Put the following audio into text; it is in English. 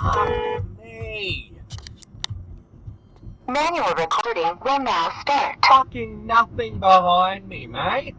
Fuck me. Manual recording will now start. Fucking nothing behind me, mate.